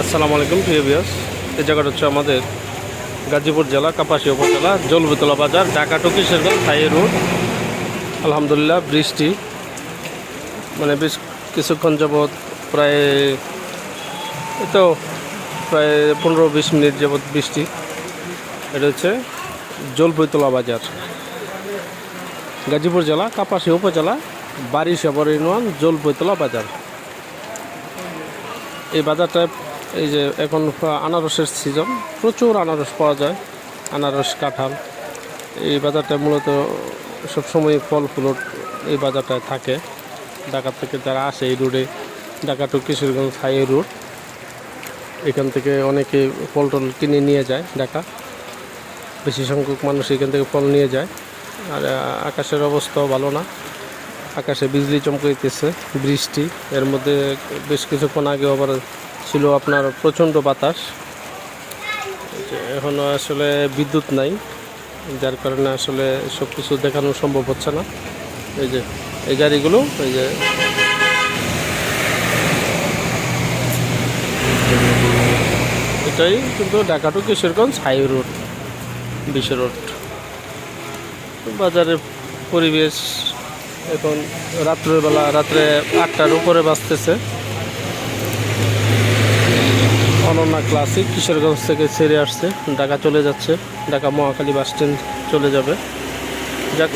আসসালামু আলাইকুম প্রিয় ভিউয়ার্স। এই জায়গাটা হচ্ছে আমাদের গাজীপুর জেলা কাপাসিয়া উপজেলা জলবিতলা বাজার, Dhaka to Kishoreganj high road. আলহামদুলিল্লাহ বৃষ্টি বেশ কিছুক্ষণ যাবৎ প্রায় 15-20 মিনিট যাবৎ বৃষ্টি। এটা হচ্ছে জলবিতলা বাজার, গাজীপুর জেলা কাপাসিয়া উপজেলা বারিশাবর ইউনিয়ন জলবিতলা বাজার। এই বাজারটায় এই যে এখন আনারসের সিজন, প্রচুর আনারস পাওয়া যায়, আনারস কাঁঠাল। এই বাজারটায় মূলত সবসময় ফল ফ্রুট এই বাজারটায় থাকে। ঢাকা থেকে যারা আসে এই রোডে, Dhaka to Kishoreganj high road, এখান থেকে অনেকে ফল টল কিনে নিয়ে যায় ঢাকা। বেশি সংখ্যক মানুষ এখান থেকে ফল নিয়ে যায়। আর আকাশের অবস্থাও ভালো না, আকাশে বিজলি চমকাইতেছে, বৃষ্টি। এর মধ্যে বেশ কিছুক্ষণ আগে আবার ছিল আপনার প্রচণ্ড বাতাস। এখনও আসলে বিদ্যুৎ নাই, যার কারণে আসলে সব কিছু দেখানো সম্ভব হচ্ছে না। এই যে এই গাড়িগুলো, এই যে এটাই কিন্তু Dhaka to Kishoreganj high road, বিশ্ব রোড। বাজারের পরিবেশ এখন রাত্রে 8টার উপরে বাজতেছে। অনন্যা ক্লাসিক কিশোরগঞ্জ থেকে ছেড়ে আসছে, ঢাকা চলে যাচ্ছে, ঢাকা মহাখালী বাস স্ট্যান্ড চলে যাবে। যাক,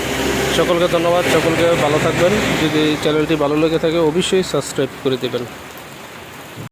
সকলকে ধন্যবাদ, সকলকে ভালো থাকবেন। যদি চ্যানেলটি ভালো লেগে থাকে অবশ্যই সাবস্ক্রাইব করে দেবেন।